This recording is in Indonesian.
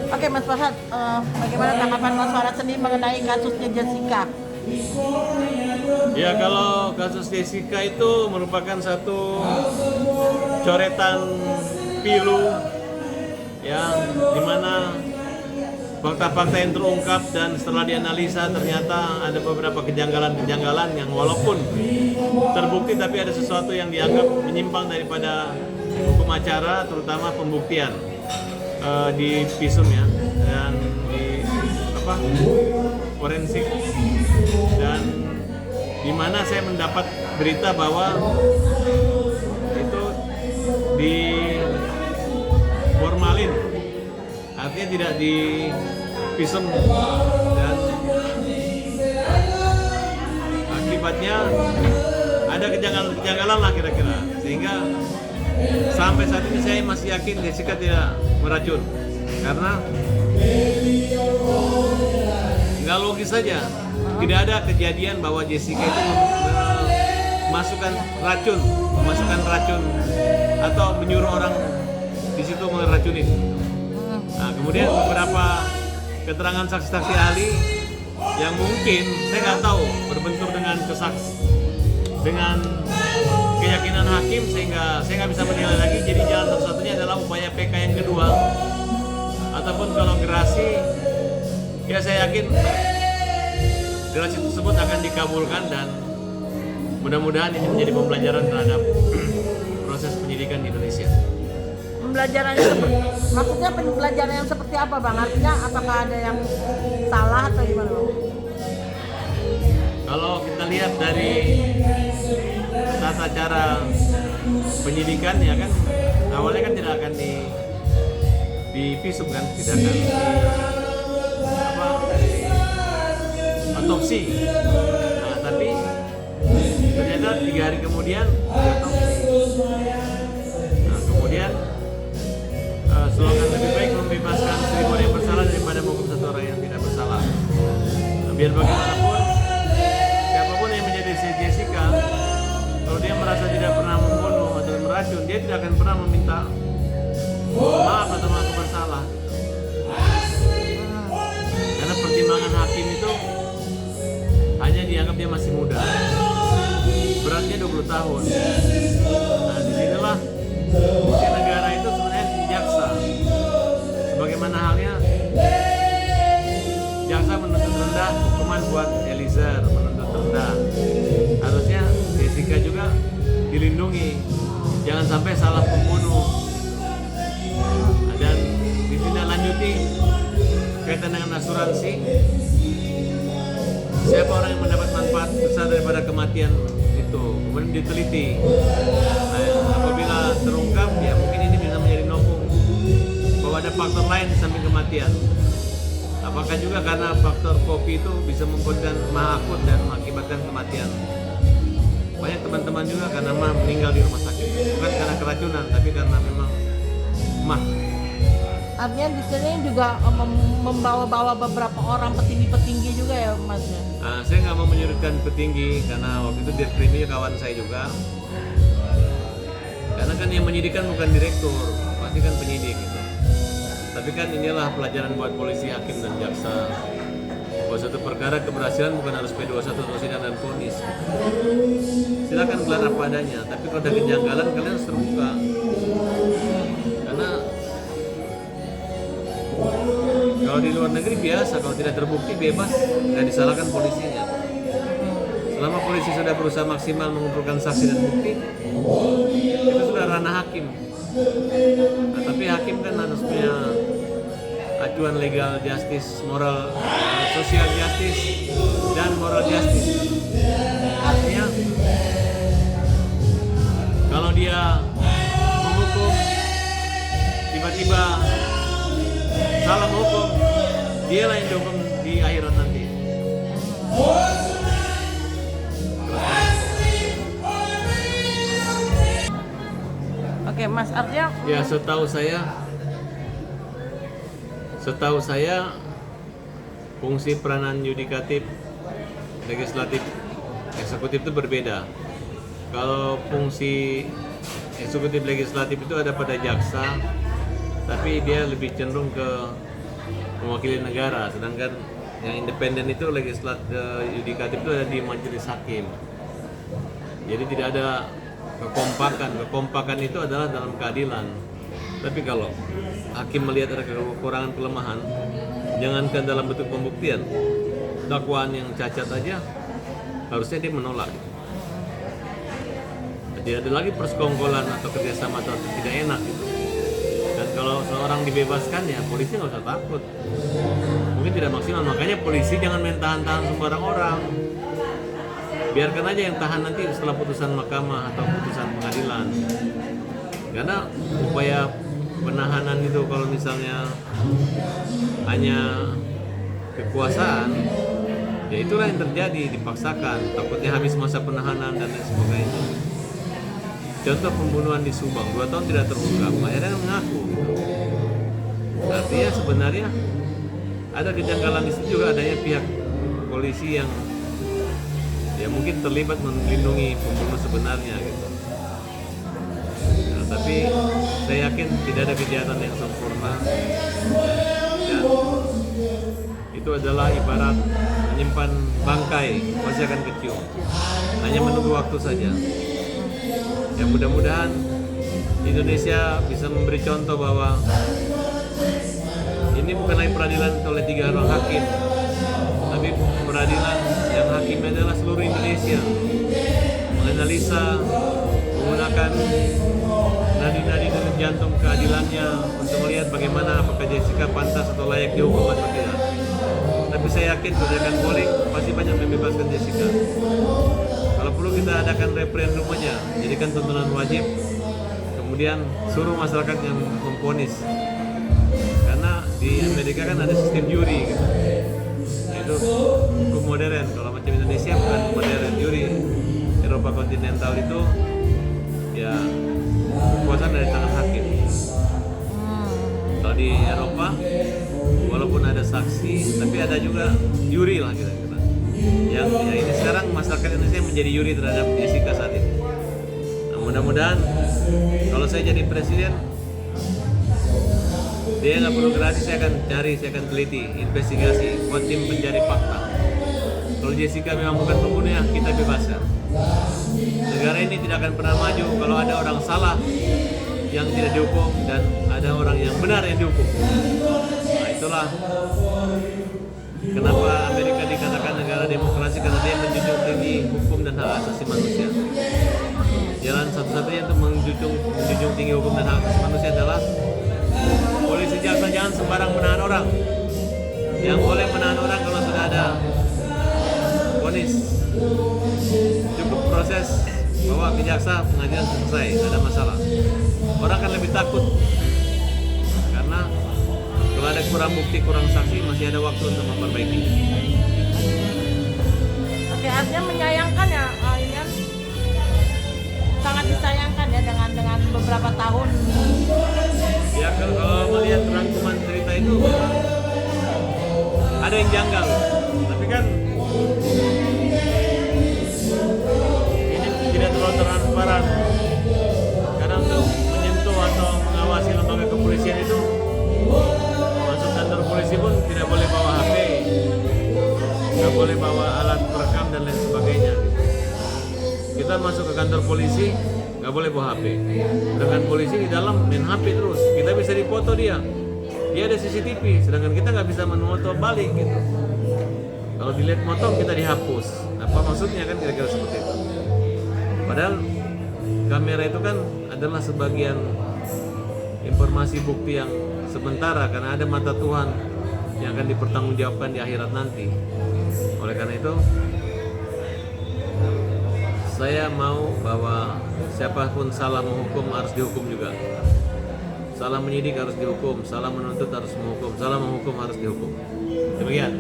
Oke Mas Farhad, bagaimana tanggapan Mas Farhad sendiri mengenai kasusnya Jessica? Ya, kalau kasus Jessica itu merupakan satu coretan pilu yang dimana fakta-fakta yang terungkap dan setelah dianalisa ternyata ada beberapa kejanggalan-kejanggalan yang walaupun terbukti tapi ada sesuatu yang dianggap menyimpang daripada hukum acara, terutama pembuktian di visum ya, dan di forensik, dan di mana saya mendapat berita bahwa itu di formalin, artinya tidak di visum, dan akibatnya ada kejanggalan lah kira-kira, sehingga sampai saat ini saya masih yakin Jessica tidak meracun, karena nggak logis saja. Tidak ada kejadian bahwa Jessica itu memasukkan racun atau menyuruh orang di situ meracunin. Nah, kemudian beberapa keterangan saksi-saksi ahli yang mungkin saya nggak tahu berbentur dengan dengan keyakinan hakim, sehingga saya nggak bisa menilai lagi. Jadi jalan satu-satunya adalah upaya PK yang kedua, ataupun kalau gerasi, ya saya yakin gerasi tersebut akan dikabulkan, dan mudah-mudahan ini menjadi pembelajaran terhadap proses penyidikan di Indonesia. Maksudnya pembelajaran yang seperti apa Bang? Artinya apakah ada yang salah atau gimana Bang? Kalau kita lihat dari tata cara penyidikan ya kan, awalnya kan tidak akan di visum kan, tidak akan otopsi. Nah, tapi ternyata 3 hari kemudian otopsi. Nah, kemudian slogan lebih baik membebaskan 1000 orang yang bersalah daripada menghukum 1 orang yang tidak bersalah. Nah, biar bagaimanapun, siapapun yang menjadi si Jessica, kalau dia merasa tidak pernah membunuh atau meracun, dia tidak akan pernah meminta maaf atau mengaku bersalah. Karena pertimbangan hakim itu hanya dianggap dia masih muda, beratnya 20 tahun. Nah, disinilah fungsi negara itu sebenarnya di jaksa. Sebagaimana halnya jaksa menuntut rendah hukuman buat Eliezer, menuntut rendah. Harusnya Jessica juga dilindungi, jangan sampai salah pembunuh. Dan ditindaklanjuti kaitan dengan asuransi. Siapa orang yang mendapat manfaat besar daripada kematian itu, kemudian diteliti. Nah, apabila terungkap, ya mungkin ini bisa menjadi novum bahwa ada faktor lain di samping kematian. Apakah juga karena faktor kopi itu bisa membuatkan mah akut dan mengakibatkan kematian? Banyak teman-teman juga karena mah meninggal di rumah sakit, bukan karena keracunan, tapi karena memang mah. Artinya di sini juga membawa-bawa beberapa orang petinggi-petinggi juga ya Mas? Nah, saya nggak mau menyudutkan petinggi karena waktu itu Dirkrimnya kawan saya juga. Karena kan yang menyidik kan bukan direktur, pasti kan penyidik gitu. Tapi kan inilah pelajaran buat polisi, hakim, dan jaksa. Bahwa satu perkara keberhasilan bukan harus P21 atau sidang dan vonis. Silakan gelar apa adanya, tapi kalau ada kejanggalan kalian harus terbuka. Karena kalau di luar negeri biasa, kalau tidak terbukti bebas, nggak disalahkan polisinya. Selama polisi sudah berusaha maksimal mengumpulkan saksi dan bukti, itu sudah ranah hakim. Nah, tapi hakim kan harus punya acuan legal justice, moral, social justice, dan moral justice. Artinya, kalau dia menghukum, tiba-tiba salah menghukum, dialah yang dihukum di akhirat nanti. Oke Mas, artinya Ya, setahu saya fungsi peranan yudikatif, legislatif, eksekutif itu berbeda. Kalau fungsi eksekutif legislatif itu ada pada jaksa, tapi dia lebih cenderung ke mewakili negara, sedangkan yang independen itu yudikatif itu ada di majelis hakim. Jadi tidak ada kekompakan itu adalah dalam keadilan. Tapi kalau hakim melihat ada kekurangan kelemahan, jangankan dalam bentuk pembuktian, dakwaan yang cacat aja harusnya dia menolak. Tidak ada lagi persekongkolan atau kerjasama atau tidak enak gitu. Dan kalau seorang dibebaskan ya polisi nggak usah takut. Mungkin tidak maksimal, makanya polisi jangan main tahan-tahan sembarang orang. Biarkan aja yang tahan nanti setelah putusan mahkamah atau putusan pengadilan. Karena upaya penahanan itu kalau misalnya hanya kekuasaan, ya itulah yang terjadi, dipaksakan, takutnya habis masa penahanan dan lain sebagainya. Contoh pembunuhan di Subang, 2 tahun tidak terungkap, akhirnya mengaku. Artinya sebenarnya ada kejanggalan di situ juga, adanya pihak polisi yang ya mungkin terlibat melindungi pembunuh sebenarnya gitu. Nah, tapi saya yakin tidak ada kejahatan yang sempurna dan itu adalah ibarat menyimpan bangkai, pasti akan kecium. Hanya menunggu waktu saja. Ya mudah-mudahan Indonesia bisa memberi contoh bahwa ini bukan lagi peradilan oleh 3 orang hakim, tapi peradilan yang hakimnya adalah seluruh Indonesia, menganalisa, menggunakan nadi-nadi dari jantung keadilannya untuk melihat bagaimana apakah Jessica pantas atau layak dihukum atau tidak. Tapi saya yakin kebijakan polling pasti banyak membebaskan Jessica. Kalau perlu kita adakan referendum aja, jadikan tontonan wajib, kemudian suruh masyarakat yang memvonis. Karena di Amerika kan ada sistem juri gitu. Itu hukum modern. Kalau macam Indonesia bukan modern, juri. Eropa kontinental itu ya kekuasaan dari tangan hakim. Kalau di Eropa walaupun ada saksi, tapi ada juga juri lah kira-kira. Yang ini sekarang masyarakat Indonesia menjadi juri terhadap Jessica saat ini. Nah, mudah-mudahan kalau saya jadi presiden, dia nggak perlu gratis, saya akan teliti, investigasi, buat tim pencari fakta. Kalau Jessica memang bukan pembunuhnya, kita bebaskan. Negara ini tidak akan pernah maju kalau ada orang salah yang tidak dihukum dan ada orang yang benar yang dihukum. Nah, itulah kenapa Amerika dikatakan negara demokrasi, karena dia menjunjung tinggi hukum dan hak asasi manusia. Jalan satu-satunya untuk menjunjung tinggi hukum dan hak asasi manusia adalah polisi jaksa jangan sembarang menahan orang. Yang boleh menahan orang kalau sudah ada vonis, cukup proses bawa ke jaksa, pengadilan selesai, ada masalah. Orang kan lebih takut karena kalau ada kurang bukti, kurang saksi, masih ada waktu untuk memperbaiki. Oke, artinya menyayangkan ya, ini kan sangat disayangkan ya dengan beberapa tahun. Ya kalau melihat rangkuman cerita itu ada yang janggal, tapi kan ini tidak terlalu transparan. Karena untuk menyentuh atau mengawasi lembaga kepolisian itu, masuk kantor polisi pun tidak boleh bawa HP, nggak boleh bawa alat perekam dan lain sebagainya. Kita masuk ke kantor polisi nggak boleh bawa HP. Dengan polisi di dalam main HP terus, kita bisa dipoto dia ada CCTV, sedangkan kita nggak bisa memoto balik gitu. Kalau dilihat moto kita dihapus. Apa maksudnya kan kira-kira seperti itu. Padahal kamera itu kan adalah sebagian informasi bukti yang sementara, karena ada mata Tuhan yang akan dipertanggungjawabkan di akhirat nanti. Oleh karena itu saya mau bahwa siapapun salah menghukum harus dihukum juga. Salah menyidik harus dihukum, salah menuntut harus menghukum, salah menghukum harus dihukum. Demikian.